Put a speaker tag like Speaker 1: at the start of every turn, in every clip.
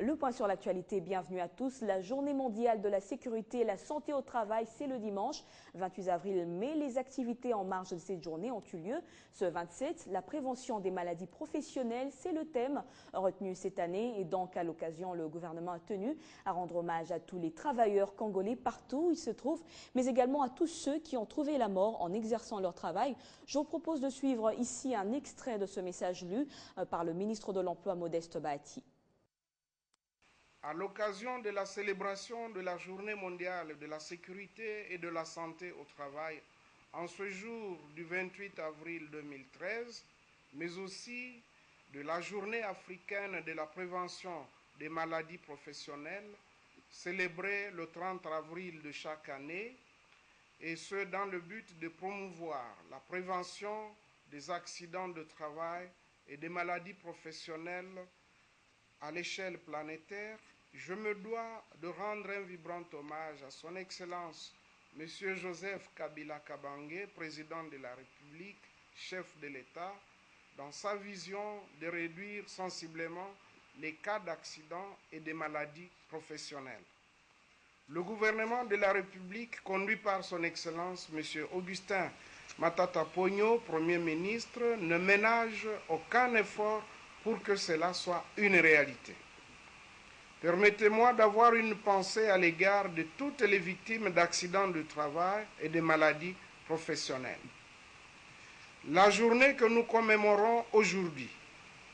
Speaker 1: Le point sur l'actualité, bienvenue à tous. La journée mondiale de la sécurité et la santé au travail, c'est le dimanche 28 avril, mais les activités en marge de cette journée ont eu lieu. Ce 27, la prévention des maladies professionnelles, c'est le thème retenu cette année. Et donc, à l'occasion, le gouvernement a tenu à rendre hommage à tous les travailleurs congolais partout où ils se trouvent, mais également à tous ceux qui ont trouvé la mort en exerçant leur travail. Je vous propose de suivre ici un extrait de ce message lu par le ministre de l'Emploi, Modeste Bahati.
Speaker 2: À l'occasion de la célébration de la Journée mondiale de la sécurité et de la santé au travail, en ce jour du 28 avril 2013, mais aussi de la Journée africaine de la prévention des maladies professionnelles, célébrée le 30 avril de chaque année, et ce dans le but de promouvoir la prévention des accidents de travail et des maladies professionnelles à l'échelle planétaire, je me dois de rendre un vibrant hommage à son Excellence, M. Joseph Kabila Kabange, président de la République, chef de l'État, dans sa vision de réduire sensiblement les cas d'accidents et de maladies professionnelles. Le gouvernement de la République, conduit par son Excellence, M. Augustin Matata Ponyo, Premier ministre, ne ménage aucun effort pour que cela soit une réalité. Permettez-moi d'avoir une pensée à l'égard de toutes les victimes d'accidents de travail et de maladies professionnelles. La journée que nous commémorons aujourd'hui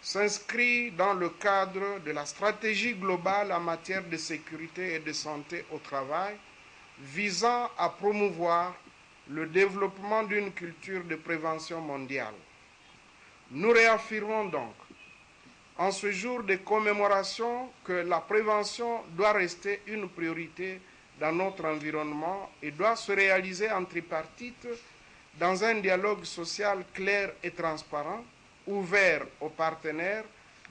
Speaker 2: s'inscrit dans le cadre de la stratégie globale en matière de sécurité et de santé au travail, visant à promouvoir le développement d'une culture de prévention mondiale. Nous réaffirmons donc en ce jour de commémoration que la prévention doit rester une priorité dans notre environnement et doit se réaliser en tripartite dans un dialogue social clair et transparent, ouvert aux partenaires,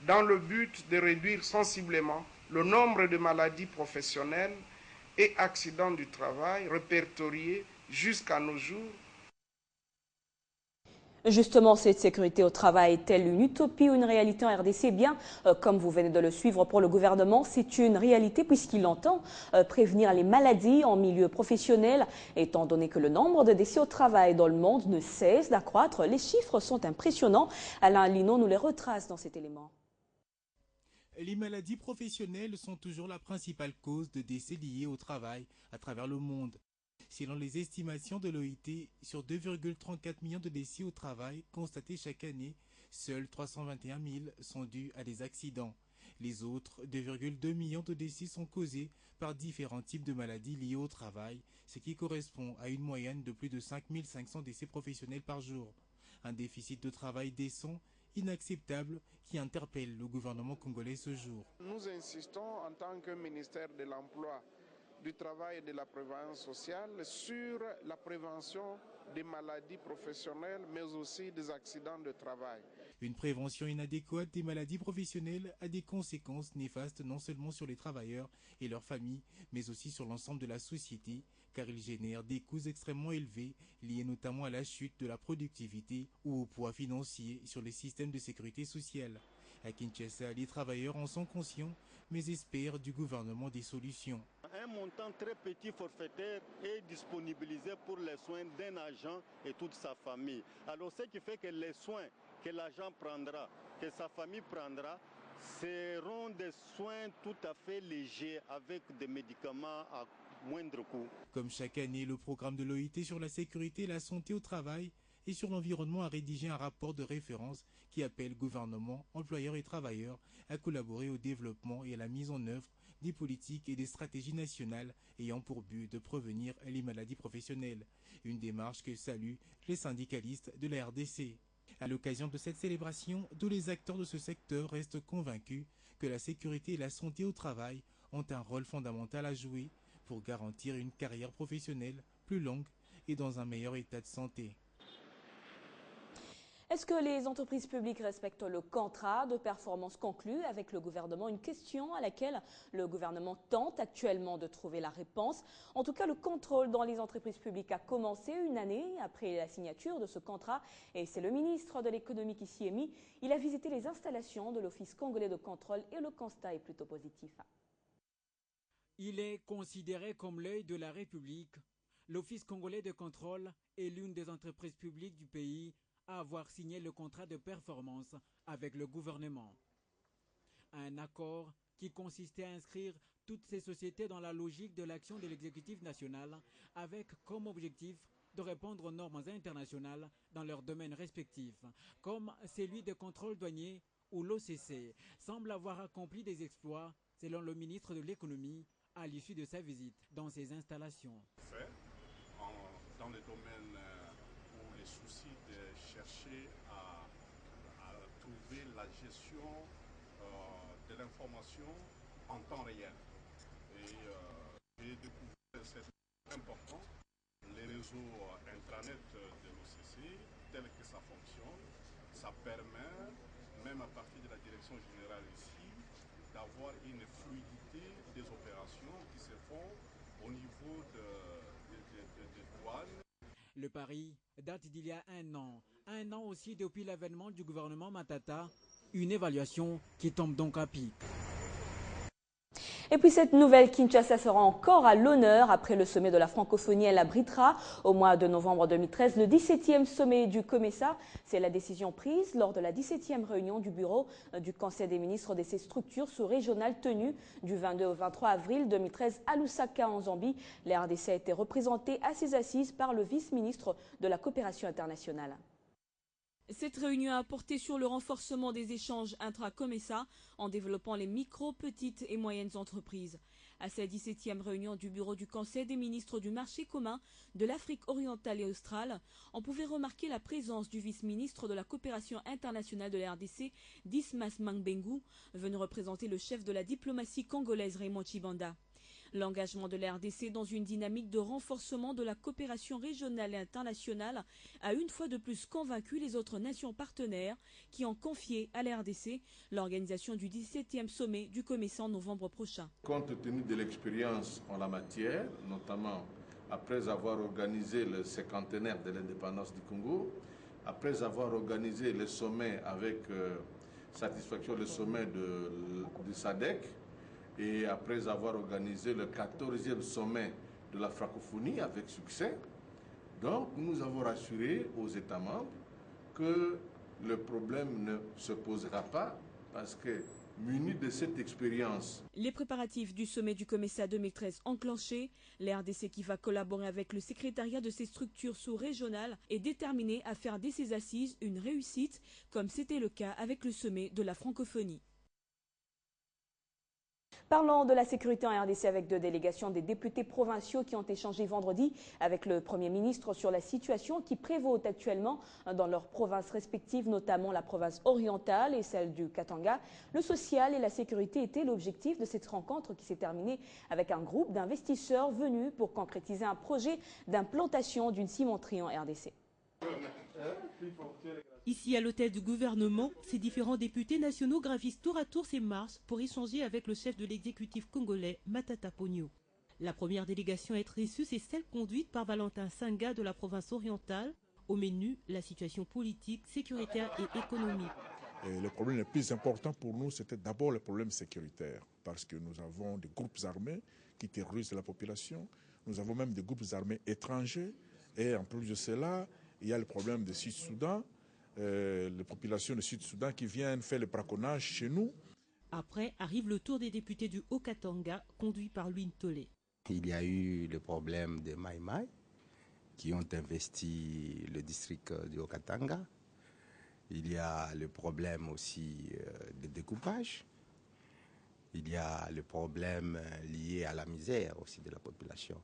Speaker 2: dans le but de réduire sensiblement le nombre de maladies professionnelles et accidents du travail répertoriés jusqu'à nos jours.
Speaker 1: Justement, cette sécurité au travail est-elle une utopie ou une réalité en RDC? Bien, comme vous venez de le suivre pour le gouvernement, c'est une réalité puisqu'il entend prévenir les maladies en milieu professionnel. Étant donné que le nombre de décès au travail dans le monde ne cesse d'accroître, les chiffres sont impressionnants. Alain Lino nous les retrace dans cet élément.
Speaker 3: Les maladies professionnelles sont toujours la principale cause de décès liés au travail à travers le monde. Selon les estimations de l'OIT, sur 2,34 millions de décès au travail constatés chaque année, seuls 321 000 sont dus à des accidents. Les autres 2,2 millions de décès sont causés par différents types de maladies liées au travail, ce qui correspond à une moyenne de plus de 5 500 décès professionnels par jour. Un déficit de travail décent inacceptable qui interpelle le gouvernement congolais ce jour.
Speaker 2: Nous insistons en tant que ministère de l'Emploi, du Travail et de la Prévention sociale sur la prévention des maladies professionnelles mais aussi des accidents de travail.
Speaker 3: Une prévention inadéquate des maladies professionnelles a des conséquences néfastes non seulement sur les travailleurs et leurs familles, mais aussi sur l'ensemble de la société, car il génère des coûts extrêmement élevés, liés notamment à la chute de la productivité ou au poids financier sur les systèmes de sécurité sociale. À Kinshasa, les travailleurs en sont conscients, mais espèrent du gouvernement des solutions.
Speaker 4: Un montant très petit forfaitaire est disponibilisé pour les soins d'un agent et toute sa famille. Alors ce qui fait que les soins que l'agent prendra, que sa famille prendra, seront des soins tout à fait légers avec des médicaments à moindre coût.
Speaker 3: Comme chaque année, le programme de l'OIT sur la sécurité et la santé au travail et sur l'environnement a rédigé un rapport de référence qui appelle gouvernement, employeurs et travailleurs à collaborer au développement et à la mise en œuvre des politiques et des stratégies nationales ayant pour but de prévenir les maladies professionnelles. Une démarche que saluent les syndicalistes de la RDC. À l'occasion de cette célébration, tous les acteurs de ce secteur restent convaincus que la sécurité et la santé au travail ont un rôle fondamental à jouer pour garantir une carrière professionnelle plus longue et dans un meilleur état de santé.
Speaker 1: Est-ce que les entreprises publiques respectent le contrat de performance conclu avec le gouvernement? Une question à laquelle le gouvernement tente actuellement de trouver la réponse. En tout cas, le contrôle dans les entreprises publiques a commencé une année après la signature de ce contrat et c'est le ministre de l'économie qui s'y est mis. Il a visité les installations de l'Office congolais de contrôle et le constat est plutôt positif.
Speaker 5: Il est considéré comme l'œil de la République. L'Office congolais de contrôle est l'une des entreprises publiques du pays à avoir signé le contrat de performance avec le gouvernement. Un accord qui consistait à inscrire toutes ces sociétés dans la logique de l'action de l'exécutif national avec comme objectif de répondre aux normes internationales dans leurs domaines respectifs, comme celui de contrôle douanier où l'OCC semble avoir accompli des exploits selon le ministre de l'économie à l'issue de sa visite dans ces installations.
Speaker 6: Dans le domaine où les soucis de chercher à trouver la gestion de l'information en temps réel. Et j'ai découvert, c'est important, les réseaux intranet de l'OCC, tel que ça fonctionne, ça permet, même à partir de la direction générale ici, d'avoir une fluidité des opérations qui se font au niveau de douane.
Speaker 5: Le pari date d'il y a un an aussi depuis l'avènement du gouvernement Matata, une évaluation qui tombe donc à pic.
Speaker 1: Et puis cette nouvelle Kinshasa sera encore à l'honneur après le sommet de la francophonie. Elle abritera au mois de novembre 2013 le 17e sommet du COMESA. C'est la décision prise lors de la 17e réunion du bureau du Conseil des ministres de ces structures sous-régionales tenues du 22 au 23 avril 2013 à Lusaka en Zambie. La RDC a été représentée à ses assises par le vice-ministre de la coopération internationale. Cette réunion a porté sur le renforcement des échanges intra-COMESA en développant les micro, petites et moyennes entreprises. À cette 17e réunion du bureau du Conseil des ministres du marché commun de l'Afrique orientale et australe, on pouvait remarquer la présence du vice-ministre de la coopération internationale de la RDC, Dismas Mangbengu, venu représenter le chef de la diplomatie congolaise Raymond Chibanda. L'engagement de la RDC dans une dynamique de renforcement de la coopération régionale et internationale a une fois de plus convaincu les autres nations partenaires qui ont confié à la RDC l'organisation du 17e sommet du COMESA en novembre prochain.
Speaker 7: Compte tenu de l'expérience en la matière, notamment après avoir organisé le 50e de l'indépendance du Congo, après avoir organisé le sommet avec satisfaction, le sommet du SADC, et après avoir organisé le 14e sommet de la francophonie avec succès, donc nous avons rassuré aux États membres que le problème ne se posera pas parce que munis de cette expérience.
Speaker 1: Les préparatifs du sommet du COMESA 2013 enclenchés, la RDC qui va collaborer avec le secrétariat de ces structures sous-régionales est déterminée à faire de ces assises une réussite comme c'était le cas avec le sommet de la francophonie. Parlons de la sécurité en RDC avec deux délégations des députés provinciaux qui ont échangé vendredi avec le Premier ministre sur la situation qui prévaut actuellement dans leurs provinces respectives, notamment la province orientale et celle du Katanga. Le social et la sécurité étaient l'objectif de cette rencontre qui s'est terminée avec un groupe d'investisseurs venus pour concrétiser un projet d'implantation d'une cimenterie en RDC.
Speaker 8: Ici, à l'hôtel du gouvernement, ces différents députés nationaux gravissent tour à tour ces marches pour échanger avec le chef de l'exécutif congolais, Matata Ponyo. La première délégation à être reçue, c'est celle conduite par Valentin Sanga de la province orientale. Au menu, la situation politique, sécuritaire et économique.
Speaker 9: Et le problème le plus important pour nous, c'était d'abord le problème sécuritaire, parce que nous avons des groupes armés qui terrorisent la population, nous avons même des groupes armés étrangers, et en plus de cela, il y a le problème du Sud-Soudan, les populations du Sud-Soudan qui viennent faire le braconnage chez nous.
Speaker 8: Après arrive le tour des députés du Haut-Katanga, conduit par Louis Tolé.
Speaker 10: Il y a eu le problème des Maïmaï qui ont investi le district du Haut-Katanga. Il y a le problème aussi de découpage. Il y a le problème lié à la misère aussi de la population.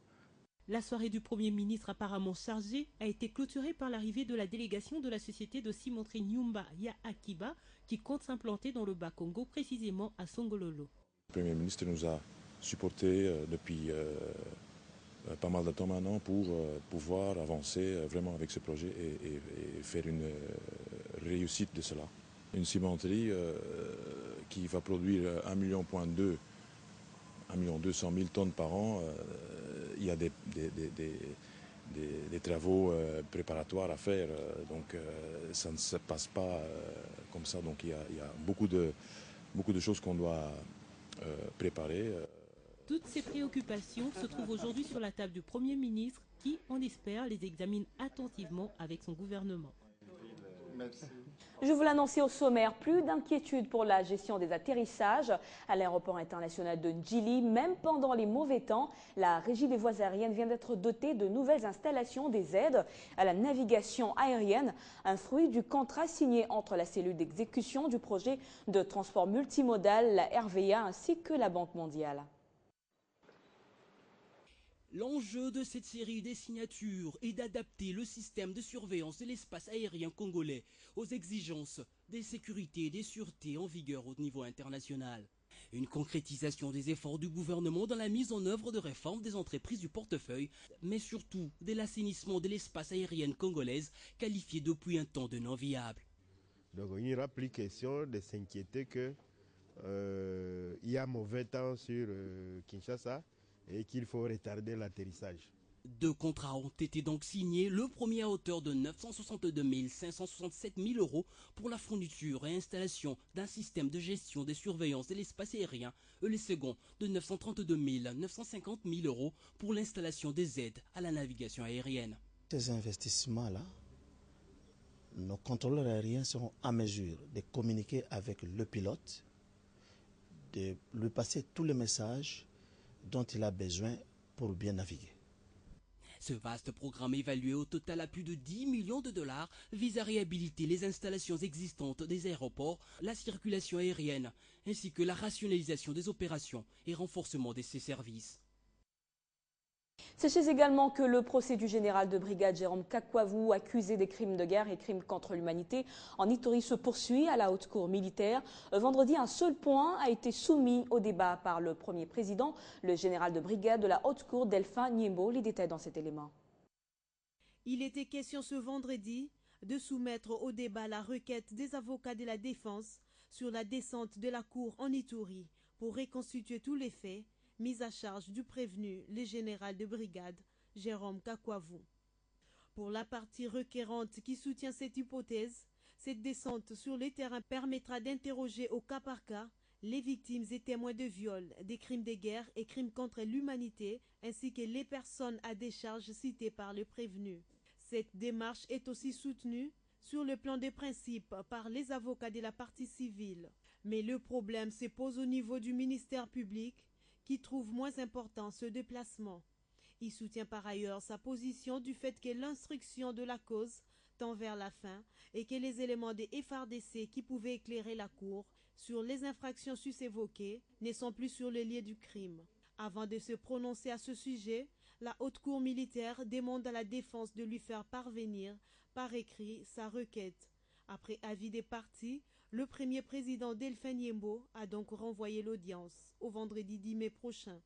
Speaker 8: La soirée du Premier ministre apparemment chargée a été clôturée par l'arrivée de la délégation de la société de cimenterie Nyumba Ya Akiba qui compte s'implanter dans le Bas-Congo, précisément à Songololo.
Speaker 9: Le Premier ministre nous a supportés depuis pas mal de temps maintenant pour pouvoir avancer vraiment avec ce projet et faire une réussite de cela. Une cimenterie qui va produire 1,2 million, 1,2 million tonnes par an. Il y a des travaux préparatoires à faire, donc ça ne se passe pas comme ça. Donc il y a beaucoup de choses qu'on doit préparer.
Speaker 8: Toutes ces préoccupations se trouvent aujourd'hui sur la table du Premier ministre qui, on espère, les examine attentivement avec son gouvernement.
Speaker 4: Merci.
Speaker 1: Je vous l'annonçais au sommaire, plus d'inquiétude pour la gestion des atterrissages à l'aéroport international de Djili. Même pendant les mauvais temps, la Régie des voies aériennes vient d'être dotée de nouvelles installations des aides à la navigation aérienne, un fruit du contrat signé entre la cellule d'exécution du projet de transport multimodal, la RVA, ainsi que la Banque mondiale.
Speaker 11: L'enjeu de cette série des signatures est d'adapter le système de surveillance de l'espace aérien congolais aux exigences des sécurités et des sûretés en vigueur au niveau international. Une concrétisation des efforts du gouvernement dans la mise en œuvre de réformes des entreprises du portefeuille, mais surtout de l'assainissement de l'espace aérien congolaise qualifié depuis un temps de non viable.
Speaker 12: Donc il n'y aura plus question de s'inquiéter qu'il y a mauvais temps sur Kinshasa et qu'il faut retarder l'atterrissage.
Speaker 11: 2 contrats ont été donc signés, le premier à hauteur de 962 567 000 € pour la fourniture et installation d'un système de gestion des surveillances de l'espace aérien et le second de 932 950 000 € pour l'installation des aides à la navigation aérienne.
Speaker 13: Ces investissements-là, nos contrôleurs aériens seront en mesure de communiquer avec le pilote, de lui passer tous les messages dont il a besoin pour bien naviguer.
Speaker 11: Ce vaste programme évalué au total à plus de 10 millions de dollars vise à réhabiliter les installations existantes des aéroports, la circulation aérienne, ainsi que la rationalisation des opérations et renforcement de ces services.
Speaker 1: Sachez également que le procès du général de brigade Jérôme Kakwavu, accusé des crimes de guerre et crimes contre l'humanité en Ituri, se poursuit à la haute cour militaire. Vendredi, un seul point a été soumis au débat par le premier président, le général de brigade de la haute cour, Delphin Niembo. Les détails dans cet élément.
Speaker 8: Il était question ce vendredi de soumettre au débat la requête des avocats de la défense sur la descente de la cour en Ituri pour reconstituer tous les faits mis à charge du prévenu, le général de brigade, Jérôme Kakwavu. Pour la partie requérante qui soutient cette hypothèse, cette descente sur le terrain permettra d'interroger au cas par cas les victimes et témoins de viols, des crimes de guerre et crimes contre l'humanité, ainsi que les personnes à décharge citées par le prévenu. Cette démarche est aussi soutenue sur le plan des principes par les avocats de la partie civile. Mais le problème se pose au niveau du ministère public, qui trouve moins important ce déplacement. Il soutient par ailleurs sa position du fait que l'instruction de la cause tend vers la fin et que les éléments des FARDC qui pouvaient éclairer la Cour sur les infractions sus-évoquées ne sont plus sur le lieu du crime. Avant de se prononcer à ce sujet, la Haute Cour militaire demande à la défense de lui faire parvenir par écrit sa requête. Après avis des parties, le premier président Delphin Niembo a donc renvoyé l'audience au vendredi 10 mai prochain.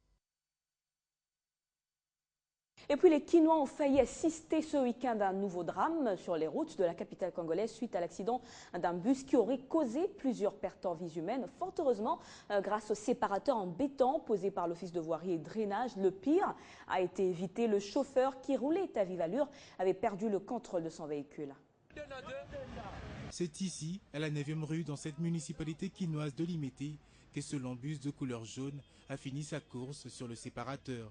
Speaker 1: Et puis les Kinois ont failli assister ce week-end à un nouveau drame sur les routes de la capitale congolaise suite à l'accident d'un bus qui aurait causé plusieurs pertes en vies humaines. Fort heureusement, grâce au séparateur en béton posé par l'Office de voirie et drainage, le pire a été évité. Le chauffeur qui roulait à vive allure avait perdu le contrôle de son véhicule.
Speaker 3: C'est ici, à la 9e rue, dans cette municipalité quinoise de Limete, que ce lent bus de couleur jaune a fini sa course sur le séparateur.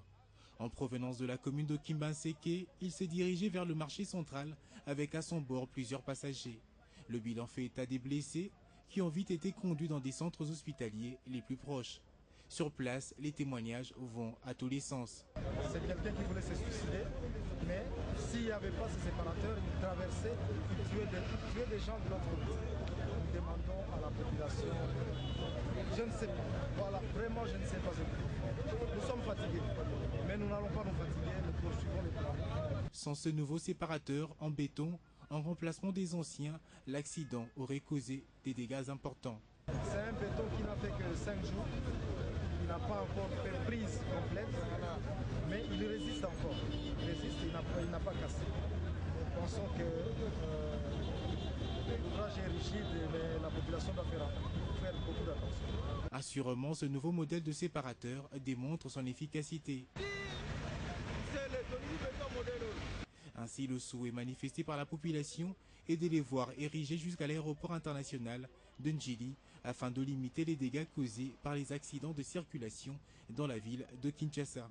Speaker 3: En provenance de la commune de Kimbanseke, il s'est dirigé vers le marché central avec à son bord plusieurs passagers. Le bilan fait état des blessés qui ont vite été conduits dans des centres hospitaliers les plus proches. Sur place, les témoignages vont à tous les sens.
Speaker 14: C'est quelqu'un qui voulait se suicider, mais s'il n'y avait pas ce séparateur, il traversait, il tuait des gens de l'autre côté. Nous demandons à la population, je ne sais pas, voilà, vraiment je ne sais pas ce qu'il faut faire. Nous sommes fatigués, mais nous n'allons pas nous fatiguer, nous poursuivons les plans.
Speaker 3: Sans ce nouveau séparateur en béton, en remplacement des anciens, l'accident aurait causé des dégâts importants.
Speaker 14: C'est un béton qui n'a fait que 5 jours. Il n'a pas encore fait prise complète, mais il résiste encore. Il résiste, il n'a pas cassé. Nous pensons que l'ouvrage est rigide, mais la population doit faire beaucoup d'attention.
Speaker 3: Assurément, ce nouveau modèle de séparateur démontre son efficacité. Ainsi, le souhait manifesté par la population est de les voir érigés jusqu'à l'aéroport international de Ndjili afin de limiter les dégâts causés par les accidents de circulation dans la ville de Kinshasa.